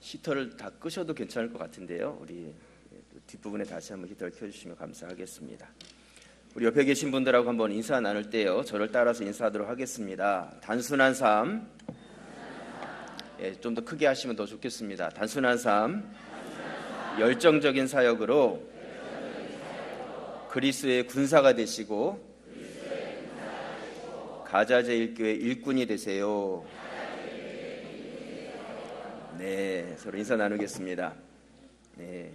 히터를 다 끄셔도 괜찮을 것 같은데요. 우리 뒷부분에 다시 한번 히터를 켜주시면 감사하겠습니다. 우리 옆에 계신 분들하고 한번 인사 나눌 때요, 저를 따라서 인사하도록 하겠습니다. 단순한 삶, 좀 더 크게 하시면 더 좋겠습니다. 단순한 삶, 열정적인 사역으로 그리스도의 군사가 되시고 가자제일교회 일꾼이 되세요. 네, 서로 인사 나누겠습니다. 네,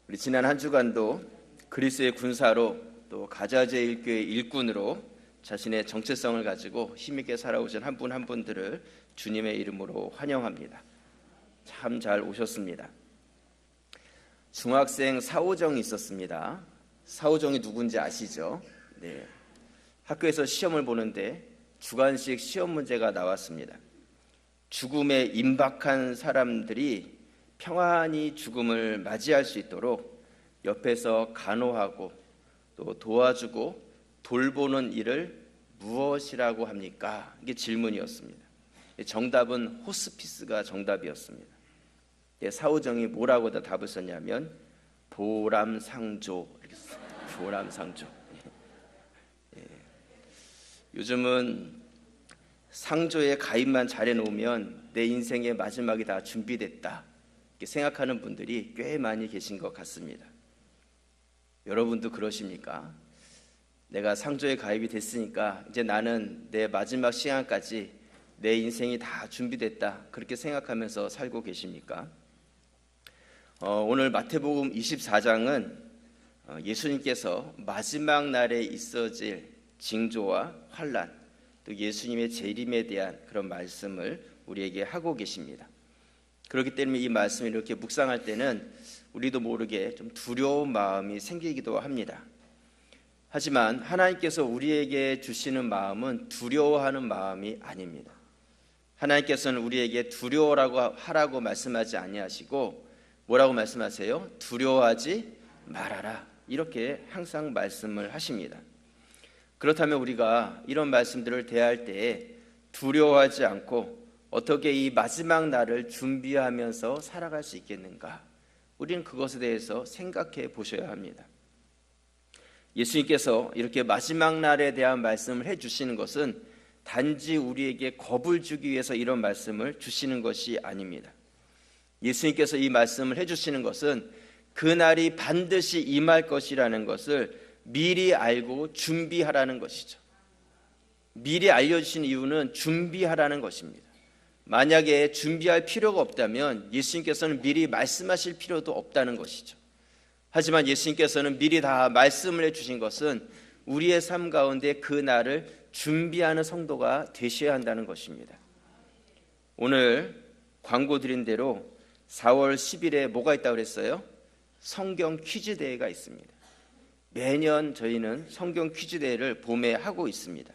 우리 지난 한 주간도 그리스도의 군사로 또 가자제일교회 일꾼으로 자신의 정체성을 가지고 힘있게 살아오신 한 분 한 분들을 주님의 이름으로 환영합니다. 참 잘 오셨습니다. 중학생 사오정이 있었습니다. 사오정이 누군지 아시죠? 네, 학교에서 시험을 보는데 주관식 시험 문제가 나왔습니다. 죽음에 임박한 사람들이 평안히 죽음을 맞이할 수 있도록 옆에서 간호하고 또 도와주고 돌보는 일을 무엇이라고 합니까? 이게 질문이었습니다. 정답은 호스피스가 정답이었습니다. 사오정이 뭐라고 다 답을 썼냐면 보람상조. 보람상조. 요즘은 상조에 가입만 잘해놓으면 내 인생의 마지막이 다 준비됐다, 이렇게 생각하는 분들이 꽤 많이 계신 것 같습니다. 여러분도 그러십니까? 내가 상조에 가입이 됐으니까 이제 나는 내 마지막 시간까지 내 인생이 다 준비됐다, 그렇게 생각하면서 살고 계십니까? 오늘 마태복음 24장은 예수님께서 마지막 날에 있어질 징조와 환난, 또 예수님의 재림에 대한 그런 말씀을 우리에게 하고 계십니다. 그렇기 때문에 이 말씀을 이렇게 묵상할 때는 우리도 모르게 좀 두려운 마음이 생기기도 합니다. 하지만 하나님께서 우리에게 주시는 마음은 두려워하는 마음이 아닙니다. 하나님께서는 우리에게 두려워라고 하라고 말씀하지 아니하시고 뭐라고 말씀하세요? 두려워하지 말아라, 이렇게 항상 말씀을 하십니다. 그렇다면 우리가 이런 말씀들을 대할 때에 두려워하지 않고 어떻게 이 마지막 날을 준비하면서 살아갈 수 있겠는가? 우리는 그것에 대해서 생각해 보셔야 합니다. 예수님께서 이렇게 마지막 날에 대한 말씀을 해주시는 것은 단지 우리에게 겁을 주기 위해서 이런 말씀을 주시는 것이 아닙니다. 예수님께서 이 말씀을 해주시는 것은 그날이 반드시 임할 것이라는 것을 미리 알고 준비하라는 것이죠. 미리 알려주신 이유는 준비하라는 것입니다. 만약에 준비할 필요가 없다면 예수님께서는 미리 말씀하실 필요도 없다는 것이죠. 하지만 예수님께서는 미리 다 말씀을 해주신 것은 우리의 삶 가운데 그 날을 준비하는 성도가 되셔야 한다는 것입니다. 오늘 광고 드린 대로 4월 10일에 뭐가 있다고 그랬어요? 성경 퀴즈 대회가 있습니다. 매년 저희는 성경 퀴즈 대회를 봄에 하고 있습니다.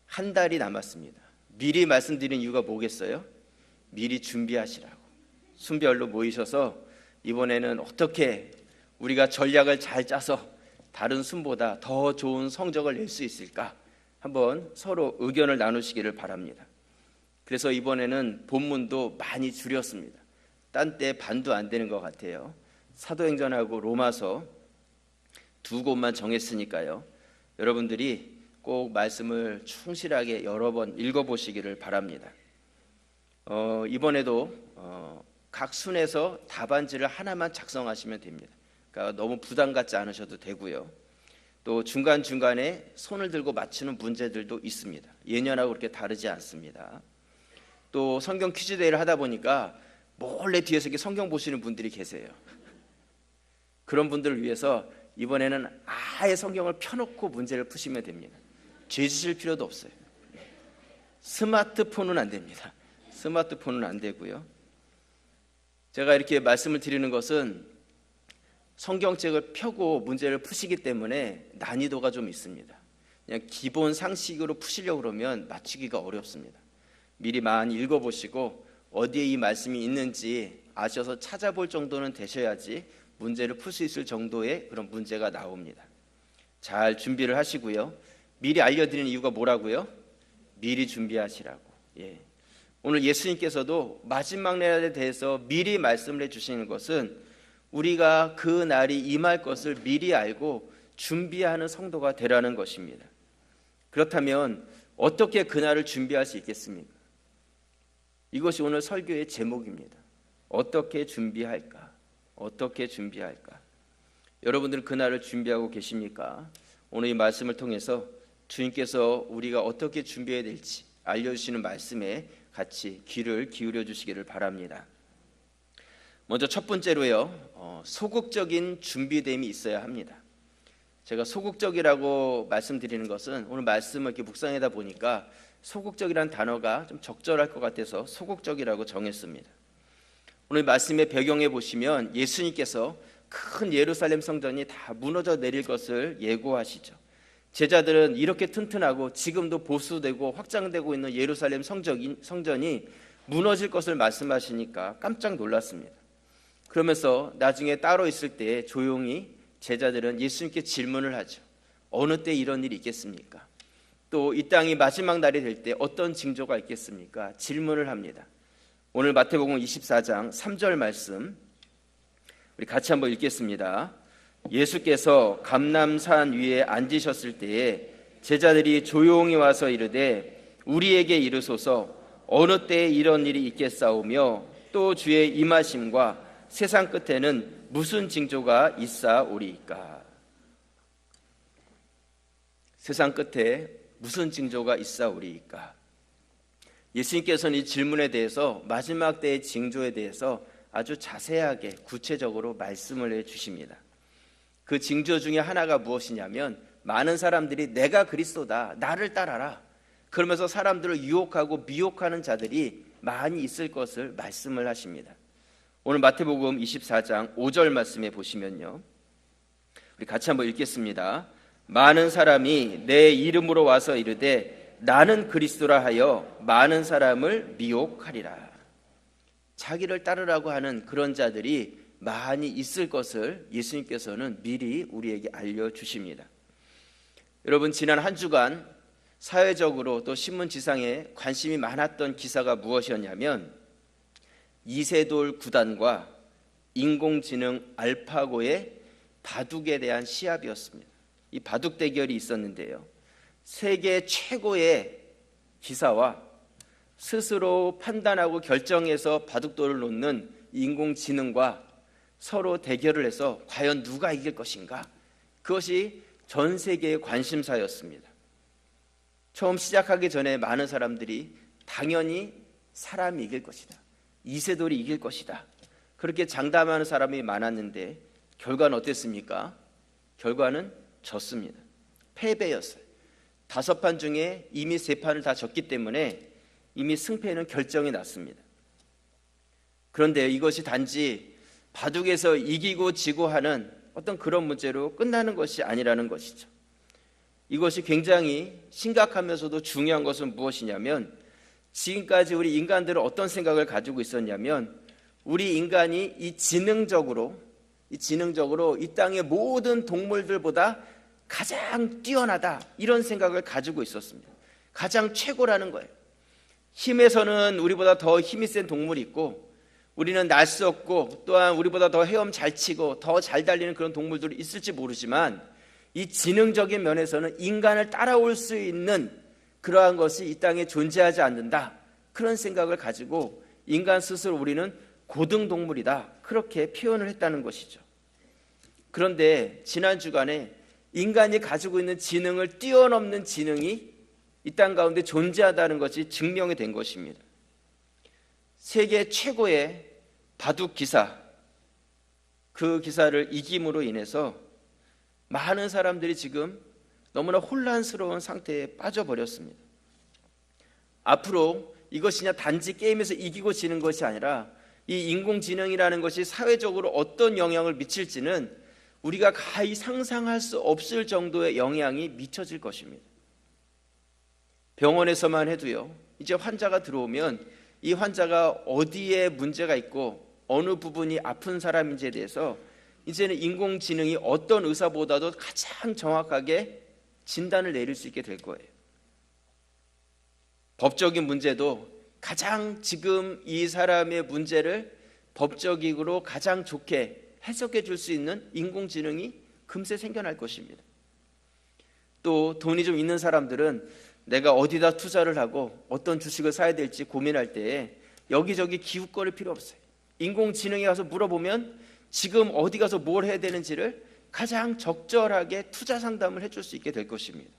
한 달이 남았습니다. 미리 말씀드린 이유가 뭐겠어요? 미리 준비하시라고. 순별로 모이셔서 이번에는 어떻게 우리가 전략을 잘 짜서 다른 순보다 더 좋은 성적을 낼 수 있을까? 한번 서로 의견을 나누시기를 바랍니다. 그래서 이번에는 본문도 많이 줄였습니다. 딴 때 반도 안 되는 것 같아요. 사도행전하고 로마서 두 곳만 정했으니까요. 여러분들이 꼭 말씀을 충실하게 여러 번 읽어보시기를 바랍니다. 이번에도 각 순에서 답안지를 하나만 작성하시면 됩니다. 그러니까 너무 부담 갖지 않으셔도 되고요. 또 중간중간에 손을 들고 맞추는 문제들도 있습니다. 예년하고 그렇게 다르지 않습니다. 또 성경 퀴즈 대회를 하다 보니까 몰래 뒤에서 이렇게 성경 보시는 분들이 계세요. 그런 분들을 위해서 이번에는 아예 성경을 펴놓고 문제를 푸시면 됩니다. 죄 지실 필요도 없어요. 스마트폰은 안 됩니다. 스마트폰은 안 되고요. 제가 이렇게 말씀을 드리는 것은 성경책을 펴고 문제를 푸시기 때문에 난이도가 좀 있습니다. 그냥 기본 상식으로 푸시려고 그러면 맞추기가 어렵습니다. 미리 많이 읽어보시고 어디에 이 말씀이 있는지 아셔서 찾아볼 정도는 되셔야지 문제를 풀 수 있을 정도의 그런 문제가 나옵니다. 잘 준비를 하시고요. 미리 알려드리는 이유가 뭐라고요? 미리 준비하시라고. 오늘 예수님께서도 마지막 날에 대해서 미리 말씀을 해주시는 것은 우리가 그 날이 임할 것을 미리 알고 준비하는 성도가 되라는 것입니다. 그렇다면 어떻게 그날을 준비할 수 있겠습니까? 이것이 오늘 설교의 제목입니다. 어떻게 준비할까? 어떻게 준비할까? 여러분들은 그날을 준비하고 계십니까? 오늘 이 말씀을 통해서 주님께서 우리가 어떻게 준비해야 될지 알려주시는 말씀에 같이 귀를 기울여 주시기를 바랍니다. 먼저 첫 번째로요, 소극적인 준비됨이 있어야 합니다. 제가 소극적이라고 말씀드리는 것은 오늘 말씀을 이렇게 묵상하다 보니까 소극적이라는 단어가 좀 적절할 것 같아서 소극적이라고 정했습니다. 오늘 말씀의 배경에 보시면 예수님께서 큰 예루살렘 성전이 다 무너져 내릴 것을 예고하시죠. 제자들은 이렇게 튼튼하고 지금도 보수되고 확장되고 있는 예루살렘 성전이 무너질 것을 말씀하시니까 깜짝 놀랐습니다. 그러면서 나중에 따로 있을 때 조용히 제자들은 예수님께 질문을 하죠. 어느 때 이런 일이 있겠습니까? 또 이 땅이 마지막 날이 될 때 어떤 징조가 있겠습니까? 질문을 합니다. 오늘 마태복음 24장 3절 말씀 우리 같이 한번 읽겠습니다. 예수께서 감람산 위에 앉으셨을 때에 제자들이 조용히 와서 이르되 우리에게 이르소서 어느 때에 이런 일이 있겠사오며 또 주의 임하심과 세상 끝에는 무슨 징조가 있사오리이까? 세상 끝에 무슨 징조가 있사오리이까? 예수님께서는 이 질문에 대해서 마지막 때의 징조에 대해서 아주 자세하게 구체적으로 말씀을 해주십니다. 그 징조 중에 하나가 무엇이냐면 많은 사람들이 내가 그리스도다, 나를 따라라, 그러면서 사람들을 유혹하고 미혹하는 자들이 많이 있을 것을 말씀을 하십니다. 오늘 마태복음 24장 5절 말씀에 보시면요, 우리 같이 한번 읽겠습니다. 많은 사람이 내 이름으로 와서 이르되 나는 그리스도라 하여 많은 사람을 미혹하리라. 자기를 따르라고 하는 그런 자들이 많이 있을 것을 예수님께서는 미리 우리에게 알려주십니다. 여러분, 지난 한 주간 사회적으로 또 신문지상에 관심이 많았던 기사가 무엇이었냐면 이세돌 구단과 인공지능 알파고의 바둑에 대한 시합이었습니다. 이 바둑 대결이 있었는데요, 세계 최고의 기사와 스스로 판단하고 결정해서 바둑돌을 놓는 인공지능과 서로 대결을 해서 과연 누가 이길 것인가, 그것이 전 세계의 관심사였습니다. 처음 시작하기 전에 많은 사람들이 당연히 사람이 이길 것이다, 이세돌이 이길 것이다, 그렇게 장담하는 사람이 많았는데 결과는 어땠습니까? 결과는 졌습니다. 패배였어요. 5판 중에 이미 3판을 다 졌기 때문에 이미 승패는 결정이 났습니다. 그런데 이것이 단지 바둑에서 이기고 지고 하는 어떤 그런 문제로 끝나는 것이 아니라는 것이죠. 이것이 굉장히 심각하면서도 중요한 것은 무엇이냐면 지금까지 우리 인간들은 어떤 생각을 가지고 있었냐면 우리 인간이 이 지능적으로 이 땅의 모든 동물들보다 가장 뛰어나다, 이런 생각을 가지고 있었습니다. 가장 최고라는 거예요. 힘에서는 우리보다 더 힘이 센 동물이 있고 우리는 날 수 없고 또한 우리보다 더 헤엄 잘 치고 더 잘 달리는 그런 동물들이 있을지 모르지만 이 지능적인 면에서는 인간을 따라올 수 있는 그러한 것이 이 땅에 존재하지 않는다, 그런 생각을 가지고 인간 스스로 우리는 고등동물이다, 그렇게 표현을 했다는 것이죠. 그런데 지난 주간에 인간이 가지고 있는 지능을 뛰어넘는 지능이 이 땅 가운데 존재하다는 것이 증명이 된 것입니다. 세계 최고의 바둑 기사, 그 기사를 이김으로 인해서 많은 사람들이 지금 너무나 혼란스러운 상태에 빠져버렸습니다. 앞으로 이것이 그냥 단지 게임에서 이기고 지는 것이 아니라 이 인공지능이라는 것이 사회적으로 어떤 영향을 미칠지는 우리가 가히 상상할 수 없을 정도의 영향이 미쳐질 것입니다. 병원에서만 해도요, 이제 환자가 들어오면 이 환자가 어디에 문제가 있고 어느 부분이 아픈 사람인지에 대해서 이제는 인공지능이 어떤 의사보다도 가장 정확하게 진단을 내릴 수 있게 될 거예요. 법적인 문제도 가장 지금 이 사람의 문제를 법적으로 가장 좋게 해석해 줄 수 있는 인공지능이 금세 생겨날 것입니다. 또 돈이 좀 있는 사람들은 내가 어디다 투자를 하고 어떤 주식을 사야 될지 고민할 때에 여기저기 기웃거릴 필요 없어요. 인공지능에 가서 물어보면 지금 어디 가서 뭘 해야 되는지를 가장 적절하게 투자 상담을 해줄 수 있게 될 것입니다.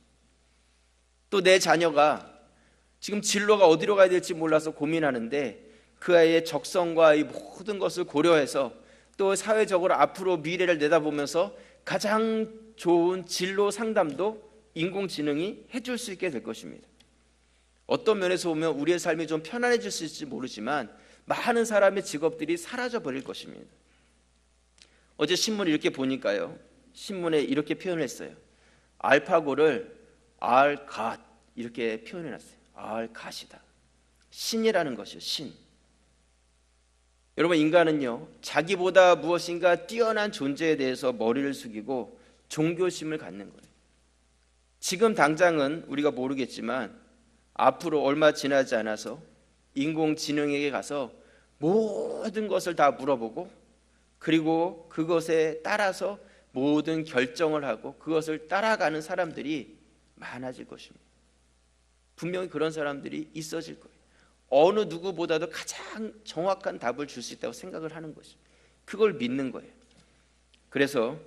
또 내 자녀가 지금 진로가 어디로 가야 될지 몰라서 고민하는데 그 아이의 적성과 이 모든 것을 고려해서 또 사회적으로 앞으로 미래를 내다보면서 가장 좋은 진로 상담도 인공지능이 해줄 수 있게 될 것입니다. 어떤 면에서 보면 우리의 삶이 좀 편안해질 수 있을지 모르지만 많은 사람의 직업들이 사라져 버릴 것입니다. 어제 신문을 이렇게 보니까요, 신문에 이렇게 표현했어요. 알파고를 알갓 이렇게 표현해놨어요. 알갓이다. 신이라는 것이요, 신. 여러분, 인간은요 자기보다 무엇인가 뛰어난 존재에 대해서 머리를 숙이고 종교심을 갖는 거예요. 지금 당장은 우리가 모르겠지만 앞으로 얼마 지나지 않아서 인공지능에게 가서 모든 것을 다 물어보고 그리고 그것에 따라서 모든 결정을 하고 그것을 따라가는 사람들이 많아질 것입니다. 분명히 그런 사람들이 있어질 거예요. 어느 누구보다도 가장 정확한 답을 줄 수 있다고 생각을 하는 것이죠. 그걸 믿는 거예요. 그래서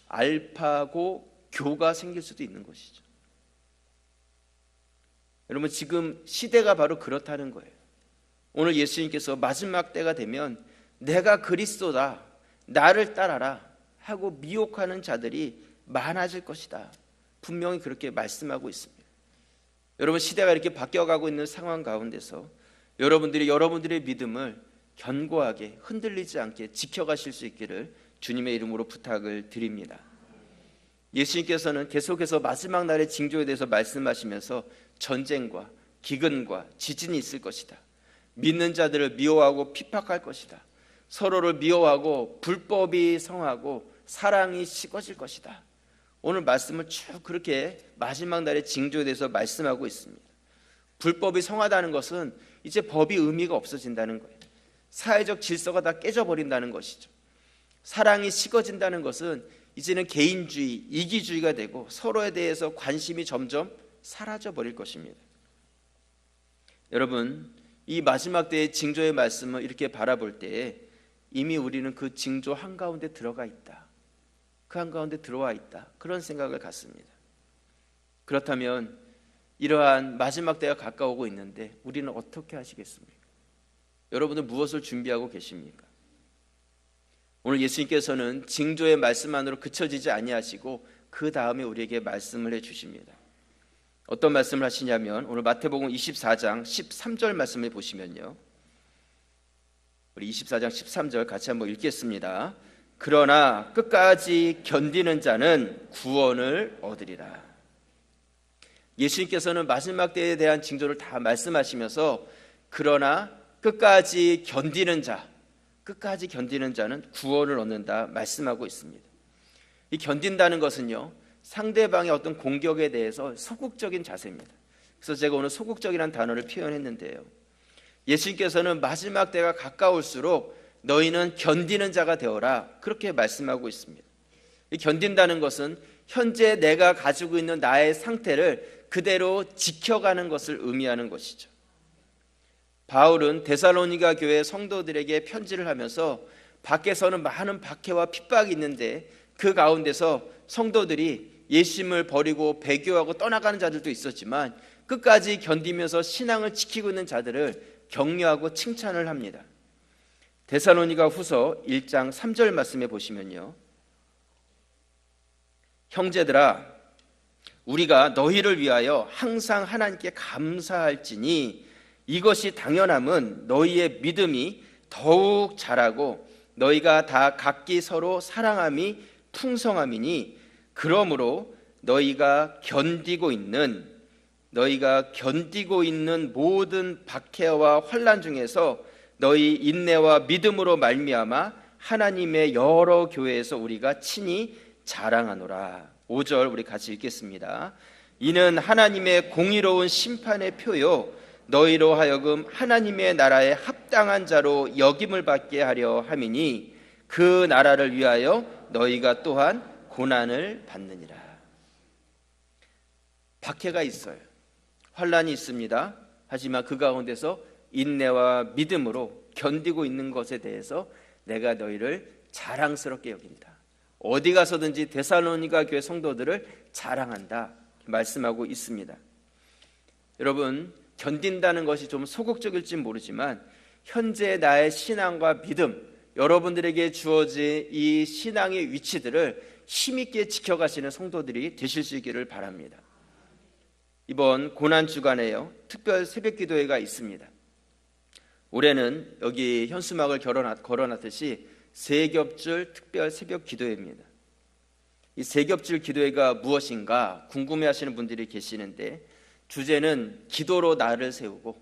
알파고 교가 생길 수도 있는 것이죠. 여러분, 지금 시대가 바로 그렇다는 거예요. 오늘 예수님께서 마지막 때가 되면 내가 그리스도다, 나를 따라라 하고 미혹하는 자들이 많아질 것이다. 분명히 그렇게 말씀하고 있습니다. 여러분, 시대가 이렇게 바뀌어가고 있는 상황 가운데서 여러분들이 여러분들의 믿음을 견고하게 흔들리지 않게 지켜가실 수 있기를 주님의 이름으로 부탁을 드립니다. 예수님께서는 계속해서 마지막 날의 징조에 대해서 말씀하시면서 전쟁과 기근과 지진이 있을 것이다. 믿는 자들을 미워하고 핍박할 것이다. 서로를 미워하고 불법이 성하고 사랑이 식어질 것이다. 오늘 말씀을 쭉 그렇게 마지막 날의 징조에 대해서 말씀하고 있습니다. 불법이 성하다는 것은 이제 법이 의미가 없어진다는 거예요. 사회적 질서가 다 깨져버린다는 것이죠. 사랑이 식어진다는 것은 이제는 개인주의, 이기주의가 되고 서로에 대해서 관심이 점점 사라져 버릴 것입니다. 여러분, 이 마지막 때의 징조의 말씀을 이렇게 바라볼 때에 이미 우리는 그 징조 한가운데 들어가 있다. 그 한가운데 들어와 있다. 그런 생각을 갖습니다. 그렇다면 이러한 마지막 때가 가까우고 있는데 우리는 어떻게 하시겠습니까? 여러분은 무엇을 준비하고 계십니까? 오늘 예수님께서는 징조의 말씀만으로 그쳐지지 아니하시고 그 다음에 우리에게 말씀을 해주십니다. 어떤 말씀을 하시냐면 오늘 마태복음 24장 13절 말씀을 보시면요, 우리 24장 13절 같이 한번 읽겠습니다. 그러나 끝까지 견디는 자는 구원을 얻으리라. 예수님께서는 마지막 때에 대한 징조를 다 말씀하시면서 그러나 끝까지 견디는 자, 끝까지 견디는 자는 구원을 얻는다 말씀하고 있습니다. 이 견딘다는 것은요, 상대방의 어떤 공격에 대해서 소극적인 자세입니다. 그래서 제가 오늘 소극적이라는 단어를 표현했는데요, 예수님께서는 마지막 때가 가까울수록 너희는 견디는 자가 되어라 그렇게 말씀하고 있습니다. 이 견딘다는 것은 현재 내가 가지고 있는 나의 상태를 그대로 지켜가는 것을 의미하는 것이죠. 바울은 데살로니가 교회 성도들에게 편지를 하면서 밖에서는 많은 박해와 핍박이 있는데 그 가운데서 성도들이 예수님을 버리고 배교하고 떠나가는 자들도 있었지만 끝까지 견디면서 신앙을 지키고 있는 자들을 격려하고 칭찬을 합니다. 데살로니가 후서 1장 3절 말씀에 보시면요, 형제들아 우리가 너희를 위하여 항상 하나님께 감사할지니 이것이 당연함은 너희의 믿음이 더욱 자라고 너희가 다 각기 서로 사랑함이 풍성함이니 그러므로 너희가 견디고 있는 모든 박해와 환난 중에서 너희 인내와 믿음으로 말미암아 하나님의 여러 교회에서 우리가 친히 자랑하노라. 5절 우리 같이 읽겠습니다. 이는 하나님의 공의로운 심판의 표요 너희로 하여금 하나님의 나라에 합당한 자로 여김을 받게 하려 함이니 그 나라를 위하여 너희가 또한 고난을 받느니라. 박해가 있어요. 환난이 있습니다. 하지만 그 가운데서 인내와 믿음으로 견디고 있는 것에 대해서 내가 너희를 자랑스럽게 여긴다. 어디 가서든지 데살로니가 교회 성도들을 자랑한다 말씀하고 있습니다. 여러분, 견딘다는 것이 좀 소극적일지 모르지만 현재 나의 신앙과 믿음, 여러분들에게 주어진 이 신앙의 위치들을 힘있게 지켜가시는 성도들이 되실 수 있기를 바랍니다. 이번 고난주간에요, 특별 새벽기도회가 있습니다. 올해는 여기 현수막을 걸어놨듯이 세겹줄 특별 새벽기도회입니다. 이 세겹줄 기도회가 무엇인가 궁금해하시는 분들이 계시는데, 주제는 기도로 나를 세우고,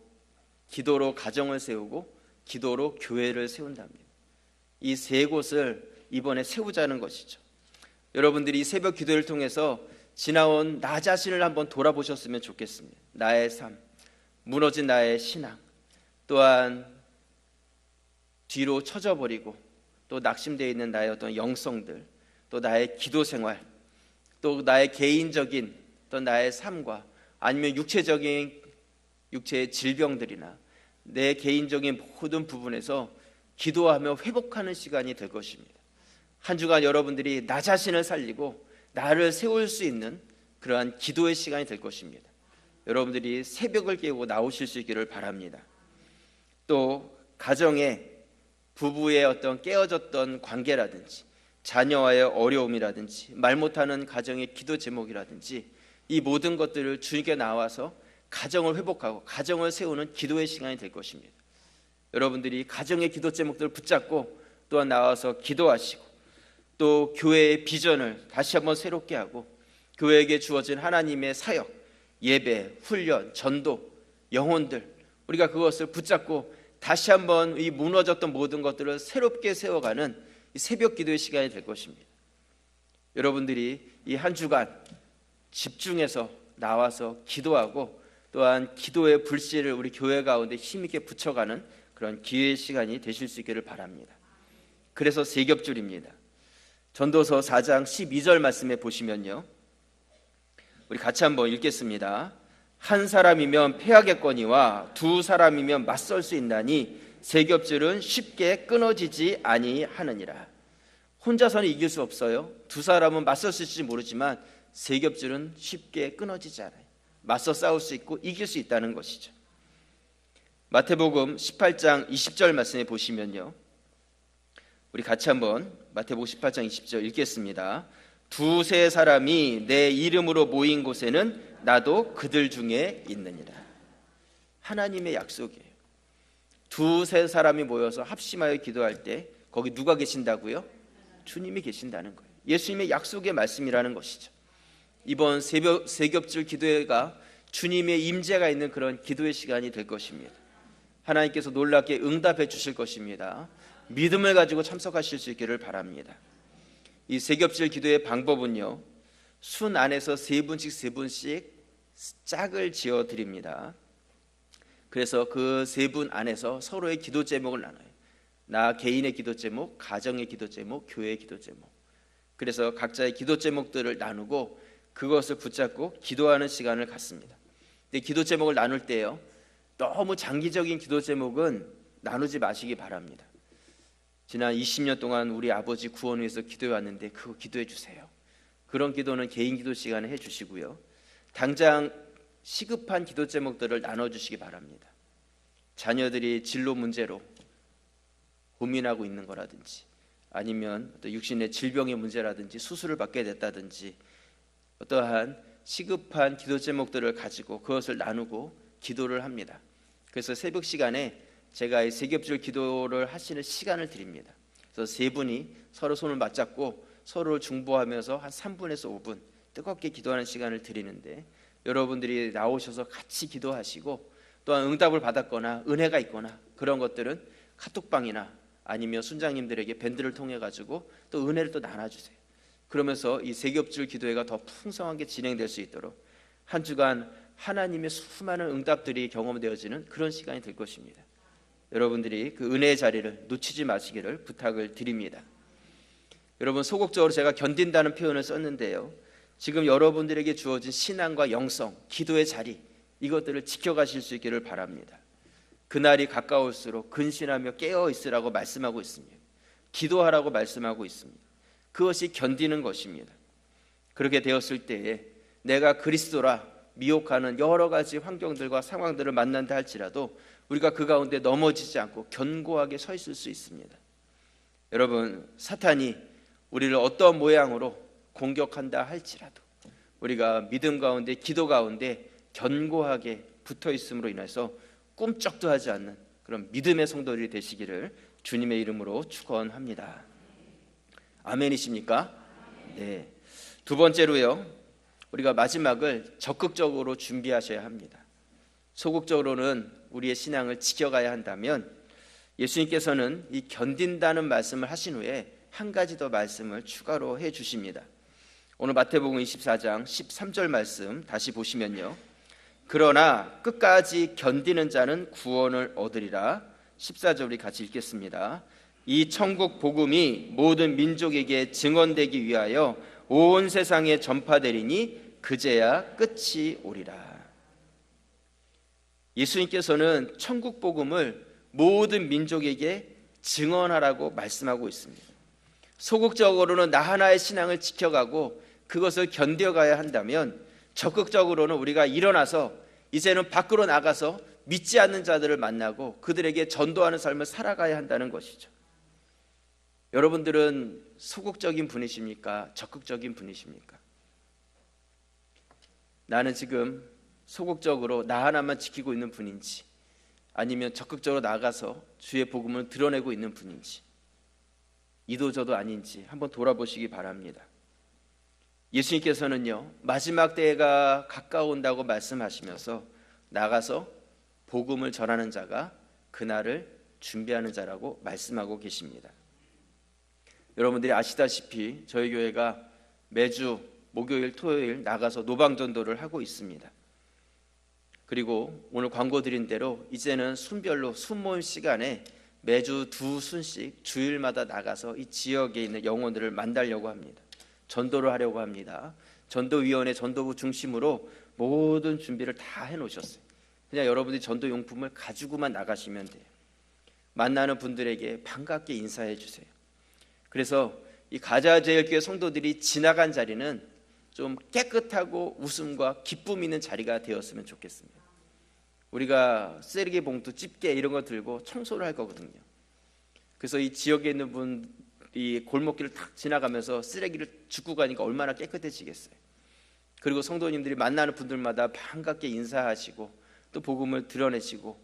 기도로 가정을 세우고, 기도로 교회를 세운답니다. 이 세 곳을 이번에 세우자는 것이죠. 여러분들이 이 새벽 기도를 통해서 지나온 나 자신을 한번 돌아보셨으면 좋겠습니다. 나의 삶, 무너진 나의 신앙, 또한 뒤로 쳐져버리고 또 낙심되어 있는 나의 어떤 영성들, 또 나의 기도 생활, 또 나의 개인적인 또 나의 삶과 아니면 육체의 질병들이나 내 개인적인 모든 부분에서 기도하며 회복하는 시간이 될 것입니다. 한 주간 여러분들이 나 자신을 살리고 나를 세울 수 있는 그러한 기도의 시간이 될 것입니다. 여러분들이 새벽을 깨우고 나오실 수 있기를 바랍니다. 또 가정에 부부의 어떤 깨어졌던 관계라든지 자녀와의 어려움이라든지 말 못하는 가정의 기도 제목이라든지 이 모든 것들을 주님께 나와서 가정을 회복하고 가정을 세우는 기도의 시간이 될 것입니다. 여러분들이 가정의 기도 제목들을 붙잡고 또한 나와서 기도하시고 또 교회의 비전을 다시 한번 새롭게 하고 교회에게 주어진 하나님의 사역, 예배, 훈련, 전도, 영혼들, 우리가 그것을 붙잡고 다시 한번 이 무너졌던 모든 것들을 새롭게 세워가는 이 새벽 기도의 시간이 될 것입니다. 여러분들이 이 한 주간 집중해서 나와서 기도하고 또한 기도의 불씨를 우리 교회 가운데 힘있게 붙여가는 그런 기회의 시간이 되실 수 있기를 바랍니다. 그래서 세겹줄입니다. 전도서 4장 12절 말씀에 보시면요, 우리 같이 한번 읽겠습니다. 한 사람이면 패하겠거니와 두 사람이면 맞설 수 있나니 세겹줄은 쉽게 끊어지지 아니하느니라. 혼자서는 이길 수 없어요. 두 사람은 맞설 수 있을지 모르지만 세겹줄은 쉽게 끊어지지 않아요. 맞서 싸울 수 있고 이길 수 있다는 것이죠. 마태복음 18장 20절 말씀에 보시면요, 우리 같이 한번 마태복음 18장 20절 읽겠습니다. 두세 사람이 내 이름으로 모인 곳에는 나도 그들 중에 있느니라. 하나님의 약속이에요. 두세 사람이 모여서 합심하여 기도할 때 거기 누가 계신다고요? 주님이 계신다는 거예요. 예수님의 약속의 말씀이라는 것이죠. 이번 세겹줄 기도회가 주님의 임재가 있는 그런 기도의 시간이 될 것입니다. 하나님께서 놀랍게 응답해 주실 것입니다. 믿음을 가지고 참석하실 수 있기를 바랍니다. 이 세겹줄 기도의 방법은요, 순 안에서 세 분씩 짝을 지어 드립니다. 그래서 그 세 분 안에서 서로의 기도 제목을 나눠요. 나 개인의 기도 제목, 가정의 기도 제목, 교회의 기도 제목. 그래서 각자의 기도 제목들을 나누고 그것을 붙잡고 기도하는 시간을 갖습니다. 근데 기도 제목을 나눌 때요, 너무 장기적인 기도 제목은 나누지 마시기 바랍니다. 지난 20년 동안 우리 아버지 구원 위해서 기도해 왔는데 그거 기도해 주세요. 그런 기도는 개인 기도 시간에 해 주시고요, 당장 시급한 기도 제목들을 나눠주시기 바랍니다. 자녀들이 진로 문제로 고민하고 있는 거라든지 아니면 또 육신의 질병의 문제라든지 수술을 받게 됐다든지 어떠한 시급한 기도 제목들을 가지고 그것을 나누고 기도를 합니다. 그래서 새벽 시간에 제가 이 세겹줄 기도를 하시는 시간을 드립니다. 그래서 세 분이 서로 손을 맞잡고 서로를 중보하면서 한 3분에서 5분 뜨겁게 기도하는 시간을 드리는데, 여러분들이 나오셔서 같이 기도하시고 또한 응답을 받았거나 은혜가 있거나 그런 것들은 카톡방이나 아니면 순장님들에게 밴드를 통해 가지고 또 은혜를 또 나눠주세요. 그러면서 이 세겹줄 기도회가 더 풍성하게 진행될 수 있도록 한 주간 하나님의 수많은 응답들이 경험되어지는 그런 시간이 될 것입니다. 여러분들이 그 은혜의 자리를 놓치지 마시기를 부탁을 드립니다. 여러분, 소극적으로 제가 견딘다는 표현을 썼는데요, 지금 여러분들에게 주어진 신앙과 영성, 기도의 자리, 이것들을 지켜가실 수 있기를 바랍니다. 그날이 가까울수록 근신하며 깨어 있으라고 말씀하고 있습니다. 기도하라고 말씀하고 있습니다. 그것이 견디는 것입니다. 그렇게 되었을 때에 내가 그리스도라 미혹하는 여러 가지 환경들과 상황들을 만난다 할지라도 우리가 그 가운데 넘어지지 않고 견고하게 서 있을 수 있습니다. 여러분, 사탄이 우리를 어떤 모양으로 공격한다 할지라도 우리가 믿음 가운데, 기도 가운데 견고하게 붙어 있음으로 인해서 꿈쩍도 하지 않는 그런 믿음의 성도들이 되시기를 주님의 이름으로 축원합니다. 아멘이십니까? 네. 두 번째로요, 우리가 마지막을 적극적으로 준비하셔야 합니다. 소극적으로는 우리의 신앙을 지켜가야 한다면 예수님께서는 이 견딘다는 말씀을 하신 후에 한 가지 더 말씀을 추가로 해 주십니다. 오늘 마태복음 24장 13절 말씀 다시 보시면요, 그러나 끝까지 견디는 자는 구원을 얻으리라. 14절 우리 같이 읽겠습니다. 이 천국 복음이 모든 민족에게 증언되기 위하여 온 세상에 전파되리니 그제야 끝이 오리라. 예수님께서는 천국 복음을 모든 민족에게 증언하라고 말씀하고 있습니다. 소극적으로는 나 하나의 신앙을 지켜가고 그것을 견뎌가야 한다면 적극적으로는 우리가 일어나서 이제는 밖으로 나가서 믿지 않는 자들을 만나고 그들에게 전도하는 삶을 살아가야 한다는 것이죠. 여러분들은 소극적인 분이십니까? 적극적인 분이십니까? 나는 지금 소극적으로 나 하나만 지키고 있는 분인지, 아니면 적극적으로 나가서 주의 복음을 드러내고 있는 분인지, 이도저도 아닌지 한번 돌아보시기 바랍니다. 예수님께서는요, 마지막 때가 가까운다고 말씀하시면서 나가서 복음을 전하는 자가 그날을 준비하는 자라고 말씀하고 계십니다. 여러분들이 아시다시피 저희 교회가 매주 목요일, 토요일 나가서 노방전도를 하고 있습니다. 그리고 오늘 광고 드린 대로 이제는 순별로 순모임 시간에 매주 2순씩 주일마다 나가서 이 지역에 있는 영혼들을 만나려고 합니다. 전도를 하려고 합니다. 전도위원회 전도부 중심으로 모든 준비를 다 해놓으셨어요. 그냥 여러분들이 전도용품을 가지고만 나가시면 돼요. 만나는 분들에게 반갑게 인사해 주세요. 그래서 이 가자제일교회 성도들이 지나간 자리는 좀 깨끗하고 웃음과 기쁨 있는 자리가 되었으면 좋겠습니다. 우리가 쓰레기 봉투, 집게 이런 거 들고 청소를 할 거거든요. 그래서 이 지역에 있는 분이 골목길을 탁 지나가면서 쓰레기를 줍고 가니까 얼마나 깨끗해지겠어요. 그리고 성도님들이 만나는 분들마다 반갑게 인사하시고 또 복음을 드러내시고,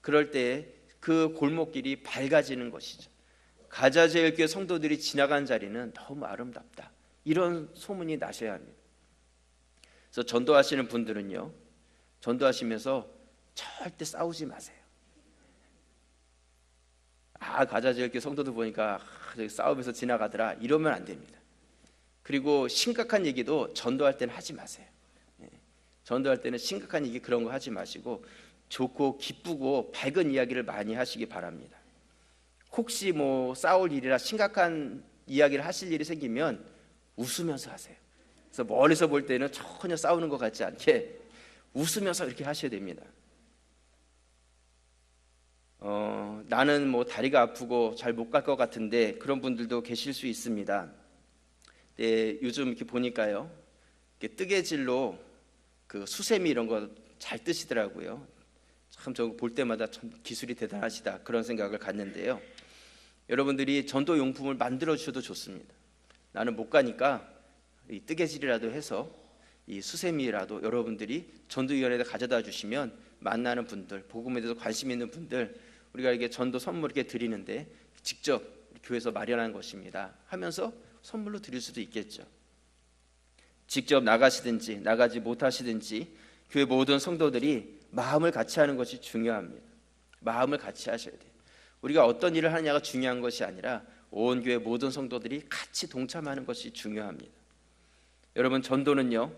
그럴 때 그 골목길이 밝아지는 것이죠. 가자제일교회 성도들이 지나간 자리는 너무 아름답다, 이런 소문이 나셔야 합니다. 그래서 전도하시는 분들은요, 전도하시면서 절대 싸우지 마세요. 가자제일교회 성도들 보니까 저기 싸우면서 지나가더라, 이러면 안 됩니다. 그리고 심각한 얘기도 전도할 때는 하지 마세요. 전도할 때는 심각한 얘기 그런 거 하지 마시고 좋고 기쁘고 밝은 이야기를 많이 하시기 바랍니다. 혹시 뭐 싸울 일이라 심각한 이야기를 하실 일이 생기면 웃으면서 하세요. 그래서 멀리서 볼 때는 전혀 싸우는 것 같지 않게 웃으면서 이렇게 하셔야 됩니다. 나는 뭐 다리가 아프고 잘 못 갈 것 같은데 그런 분들도 계실 수 있습니다. 네, 요즘 이렇게 보니까요, 이렇게 뜨개질로 그 수세미 이런 거 잘 뜨시더라고요. 참 저 볼 때마다 참 기술이 대단하시다, 그런 생각을 갖는데요. 여러분들이 전도 용품을 만들어 주셔도 좋습니다. 나는 못 가니까 이 뜨개질이라도 해서 이 수세미라도 여러분들이 전도위원회에 가져다 주시면 만나는 분들, 복음에 대해서 관심 있는 분들, 우리가 이게 전도 선물 이렇게 드리는데 직접 교회에서 마련한 것입니다 하면서 선물로 드릴 수도 있겠죠. 직접 나가시든지 나가지 못하시든지 교회 모든 성도들이 마음을 같이 하는 것이 중요합니다. 마음을 같이 하셔야 돼요. 우리가 어떤 일을 하느냐가 중요한 것이 아니라 온 교회 모든 성도들이 같이 동참하는 것이 중요합니다. 여러분, 전도는요,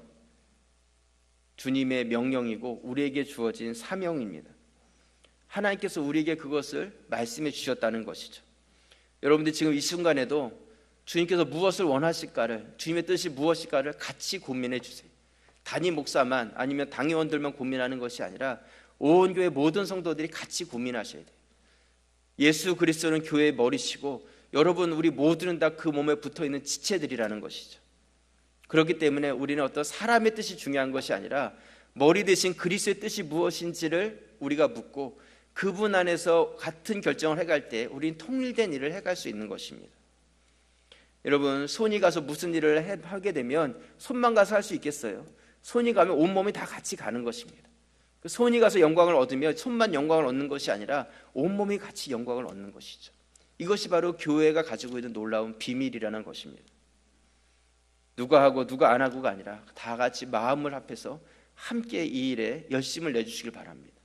주님의 명령이고 우리에게 주어진 사명입니다. 하나님께서 우리에게 그것을 말씀해 주셨다는 것이죠. 여러분들 지금 이 순간에도 주님께서 무엇을 원하실까를, 주님의 뜻이 무엇일까를 같이 고민해 주세요. 담임 목사만 아니면 당회원들만 고민하는 것이 아니라 온 교회 모든 성도들이 같이 고민하셔야 돼요. 예수 그리스도는 교회의 머리시고 여러분 우리 모두는 다 그 몸에 붙어있는 지체들이라는 것이죠. 그렇기 때문에 우리는 어떤 사람의 뜻이 중요한 것이 아니라 머리 대신 그리스도의 뜻이 무엇인지를 우리가 묻고 그분 안에서 같은 결정을 해갈 때 우리는 통일된 일을 해갈 수 있는 것입니다. 여러분 손이 가서 무슨 일을 하게 되면 손만 가서 할 수 있겠어요? 손이 가면 온몸이 다 같이 가는 것입니다. 손이 가서 영광을 얻으면 손만 영광을 얻는 것이 아니라 온몸이 같이 영광을 얻는 것이죠. 이것이 바로 교회가 가지고 있는 놀라운 비밀이라는 것입니다. 누가 하고 누가 안 하고가 아니라 다 같이 마음을 합해서 함께 이 일에 열심을 내주시길 바랍니다.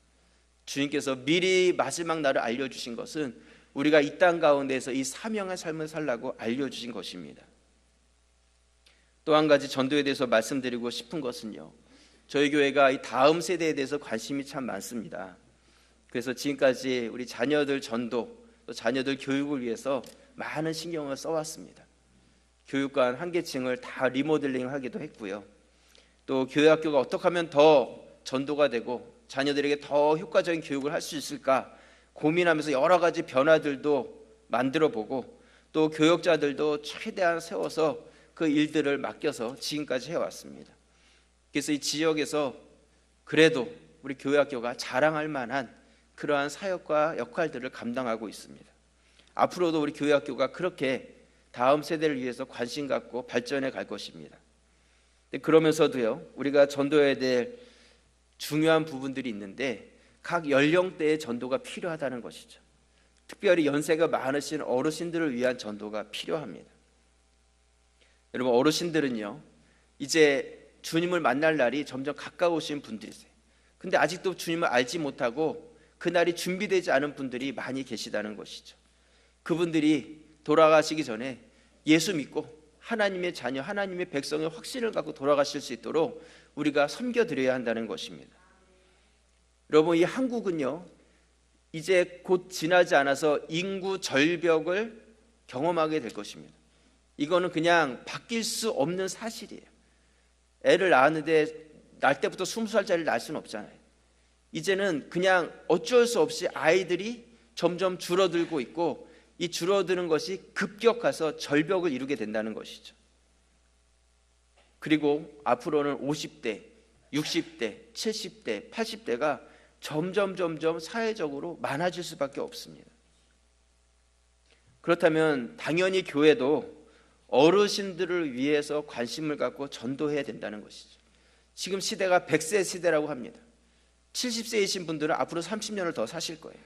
주님께서 미리 마지막 날을 알려주신 것은 우리가 이 땅 가운데에서 이 사명의 삶을 살라고 알려주신 것입니다. 또 한 가지 전도에 대해서 말씀드리고 싶은 것은요, 저희 교회가 이 다음 세대에 대해서 관심이 참 많습니다. 그래서 지금까지 우리 자녀들 전도, 또 자녀들 교육을 위해서 많은 신경을 써왔습니다. 교육관 한 계층을 다 리모델링하기도 했고요. 또 교회 학교가 어떻게 하면 더 전도가 되고 자녀들에게 더 효과적인 교육을 할 수 있을까 고민하면서 여러 가지 변화들도 만들어보고 또 교역자들도 최대한 세워서 그 일들을 맡겨서 지금까지 해왔습니다. 그래서 이 지역에서 그래도 우리 교회 학교가 자랑할 만한 그러한 사역과 역할들을 감당하고 있습니다. 앞으로도 우리 교회 학교가 그렇게 다음 세대를 위해서 관심 갖고 발전해 갈 것입니다. 그러면서도요, 우리가 전도해야 될 중요한 부분들이 있는데 각 연령대의 전도가 필요하다는 것이죠. 특별히 연세가 많으신 어르신들을 위한 전도가 필요합니다. 여러분 어르신들은요, 이제 주님을 만날 날이 점점 가까우신 분들이세요. 근데 아직도 주님을 알지 못하고 그날이 준비되지 않은 분들이 많이 계시다는 것이죠. 그분들이 돌아가시기 전에 예수 믿고 하나님의 자녀, 하나님의 백성의 확신을 갖고 돌아가실 수 있도록 우리가 섬겨드려야 한다는 것입니다. 여러분 이 한국은요, 이제 곧 지나지 않아서 인구 절벽을 경험하게 될 것입니다. 이거는 그냥 바뀔 수 없는 사실이에요. 애를 낳았는데 날 때부터 20살짜리를 낳을 수는 없잖아요. 이제는 그냥 어쩔 수 없이 아이들이 점점 줄어들고 있고 이 줄어드는 것이 급격해서 절벽을 이루게 된다는 것이죠. 그리고 앞으로는 50대, 60대, 70대, 80대가 점점 사회적으로 많아질 수밖에 없습니다. 그렇다면 당연히 교회도 어르신들을 위해서 관심을 갖고 전도해야 된다는 것이죠. 지금 시대가 100세 시대라고 합니다. 70세이신 분들은 앞으로 30년을 더 사실 거예요.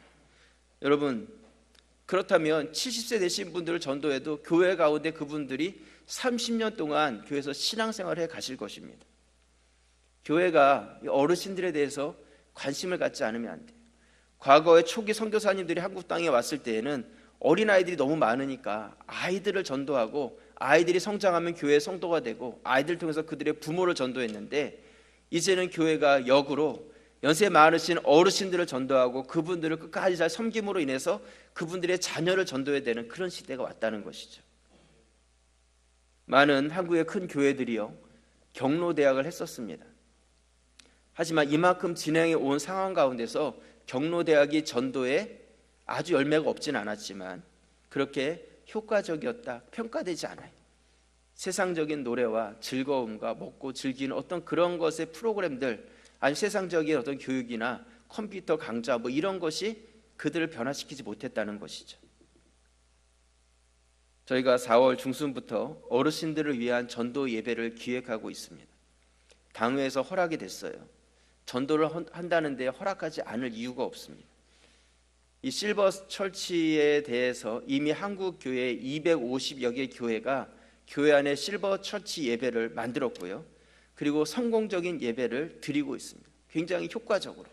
여러분 그렇다면 70세 되신 분들을 전도해도 교회 가운데 그분들이 30년 동안 교회에서 신앙생활을 해 가실 것입니다. 교회가 어르신들에 대해서 관심을 갖지 않으면 안 돼요. 과거에 초기 선교사님들이 한국 땅에 왔을 때에는 어린아이들이 너무 많으니까 아이들을 전도하고 아이들이 성장하면 교회의 성도가 되고 아이들 통해서 그들의 부모를 전도했는데 이제는 교회가 역으로 연세 많으신 어르신들을 전도하고 그분들을 끝까지 잘 섬김으로 인해서 그분들의 자녀를 전도해야 되는 그런 시대가 왔다는 것이죠. 많은 한국의 큰 교회들이요 경로대학을 했었습니다. 하지만 이만큼 진행해 온 상황 가운데서 경로대학이 전도에 아주 열매가 없진 않았지만 그렇게 효과적이었다 평가되지 않아요. 세상적인 노래와 즐거움과 먹고 즐기는 어떤 그런 것의 프로그램들 아니 세상적인 어떤 교육이나 컴퓨터 강좌 뭐 이런 것이 그들을 변화시키지 못했다는 것이죠. 저희가 4월 중순부터 어르신들을 위한 전도 예배를 기획하고 있습니다. 당회에서 허락이 됐어요. 전도를 한다는데 허락하지 않을 이유가 없습니다. 이 실버 철치에 대해서 이미 한국 교회 250여 개 교회가 교회 안에 실버 철치 예배를 만들었고요. 그리고 성공적인 예배를 드리고 있습니다. 굉장히 효과적으로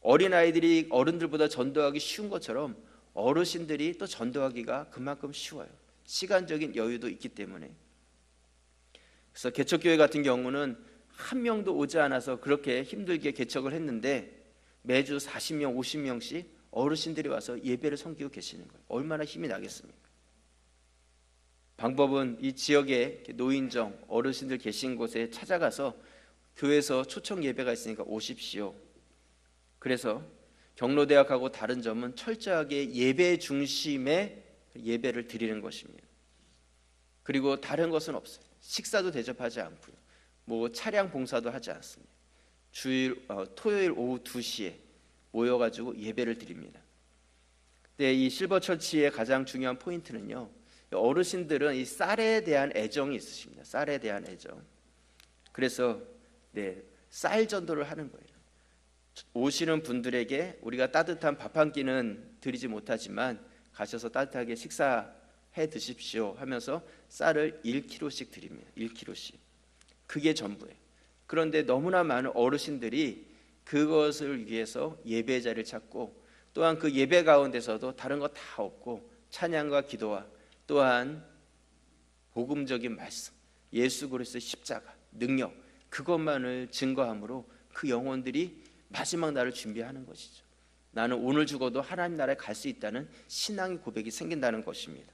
어린아이들이 어른들보다 전도하기 쉬운 것처럼 어르신들이 또 전도하기가 그만큼 쉬워요. 시간적인 여유도 있기 때문에. 그래서 개척교회 같은 경우는 한 명도 오지 않아서 그렇게 힘들게 개척을 했는데 매주 40명, 50명씩 어르신들이 와서 예배를 섬기고 계시는 거예요. 얼마나 힘이 나겠습니까? 방법은 이 지역에 노인정, 어르신들 계신 곳에 찾아가서 교회에서 초청 예배가 있으니까 오십시오. 그래서 경로대학하고 다른 점은 철저하게 예배 중심의 예배를 드리는 것입니다. 그리고 다른 것은 없어요. 식사도 대접하지 않고요. 뭐 차량 봉사도 하지 않습니다. 토요일 오후 2시에 모여가지고 예배를 드립니다. 근데 이 실버처치의 가장 중요한 포인트는요, 어르신들은 이 쌀에 대한 애정이 있으십니다. 쌀에 대한 애정. 그래서 쌀 전도를 하는 거예요. 오시는 분들에게 우리가 따뜻한 밥 한 끼는 드리지 못하지만 가셔서 따뜻하게 식사해 드십시오 하면서 쌀을 1kg씩 드립니다. 1kg씩. 그게 전부예요. 그런데 너무나 많은 어르신들이 그것을 위해서 예배 자리를 찾고, 또한 그 예배 가운데서도 다른 거 다 없고 찬양과 기도와 또한 복음적인 말씀, 예수 그리스도의 십자가, 능력, 그것만을 증거함으로 그 영혼들이 마지막 날을 준비하는 것이죠. 나는 오늘 죽어도 하나님 나라에 갈 수 있다는 신앙의 고백이 생긴다는 것입니다.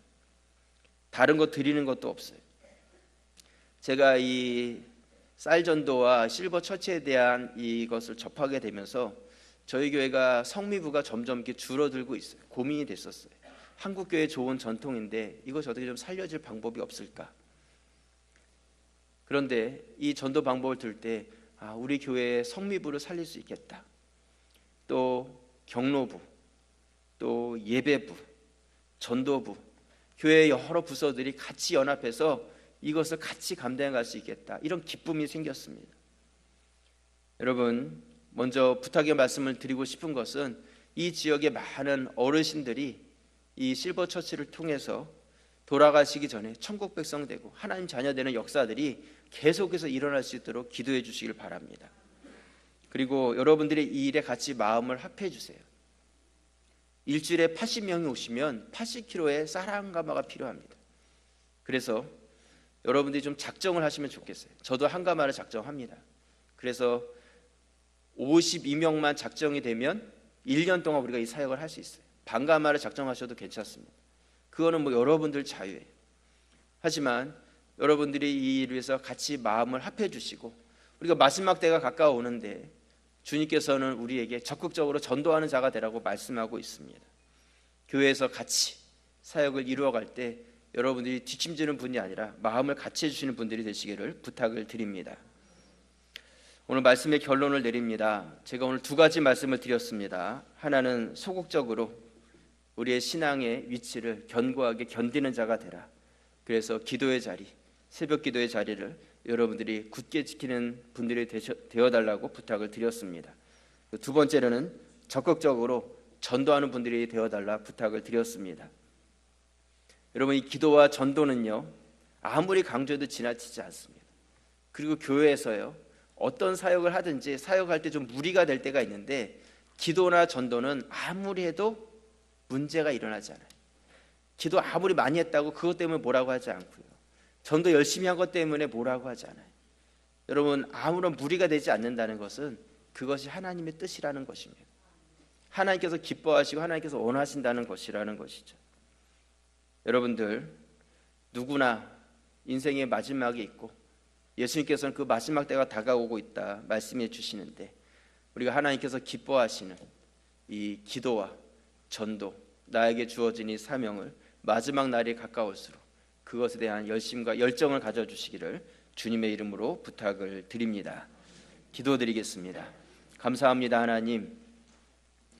다른 거 드리는 것도 없어요. 제가 이 쌀전도와 실버처치에 대한 이것을 접하게 되면서 저희 교회가 성미부가 점점 이렇게 줄어들고 있어요. 고민이 됐었어요. 한국 교회 좋은 전통인데 이것이 어떻게 좀 살려질 방법이 없을까? 그런데 이 전도 방법을 들 때 우리 교회의 성미부를 살릴 수 있겠다. 또 경로부, 또 예배부, 전도부, 교회의 여러 부서들이 같이 연합해서 이것을 같이 감당해 갈 수 있겠다. 이런 기쁨이 생겼습니다. 여러분, 먼저 부탁의 말씀을 드리고 싶은 것은 이 지역의 많은 어르신들이 이 실버처치를 통해서 돌아가시기 전에 천국 백성 되고 하나님 자녀 되는 역사들이 계속해서 일어날 수 있도록 기도해 주시길 바랍니다. 그리고 여러분들이 이 일에 같이 마음을 합해 주세요. 일주일에 80명이 오시면 80kg의 쌀 한 가마가 필요합니다. 그래서 여러분들이 좀 작정을 하시면 좋겠어요. 저도 한 가마를 작정합니다. 그래서 52명만 작정이 되면 1년 동안 우리가 이 사역을 할 수 있어요. 반 가마를 작정하셔도 괜찮습니다. 그거는 뭐 여러분들 자유예요. 하지만 여러분들이 이 일을 위해서 같이 마음을 합해 주시고, 우리가 마지막 때가 가까워오는데 주님께서는 우리에게 적극적으로 전도하는 자가 되라고 말씀하고 있습니다. 교회에서 같이 사역을 이루어갈 때 여러분들이 뒷짐지는 분이 아니라 마음을 같이 해주시는 분들이 되시기를 부탁을 드립니다. 오늘 말씀의 결론을 내립니다. 제가 오늘 두 가지 말씀을 드렸습니다. 하나는 소극적으로 우리의 신앙의 위치를 견고하게 견디는 자가 되라. 그래서 기도의 자리, 새벽 기도의 자리를 여러분들이 굳게 지키는 분들이 되어달라고 부탁을 드렸습니다. 두 번째로는 적극적으로 전도하는 분들이 되어달라 부탁을 드렸습니다. 여러분, 이 기도와 전도는요, 아무리 강조해도 지나치지 않습니다. 그리고 교회에서요, 어떤 사역을 하든지 사역할 때 좀 무리가 될 때가 있는데, 기도나 전도는 아무리 해도 문제가 일어나지 않아요. 기도 아무리 많이 했다고 그것 때문에 뭐라고 하지 않고요, 전도 열심히 한 것 때문에 뭐라고 하지 않아요. 여러분, 아무런 무리가 되지 않는다는 것은 그것이 하나님의 뜻이라는 것입니다. 하나님께서 기뻐하시고 하나님께서 원하신다는 것이라는 것이죠. 여러분들, 누구나 인생의 마지막이 있고 예수님께서는 그 마지막 때가 다가오고 있다 말씀해 주시는데, 우리가 하나님께서 기뻐하시는 이 기도와 전도, 나에게 주어진 이 사명을 마지막 날이 가까울수록 그것에 대한 열심과 열정을 가져주시기를 주님의 이름으로 부탁을 드립니다. 기도드리겠습니다. 감사합니다. 하나님,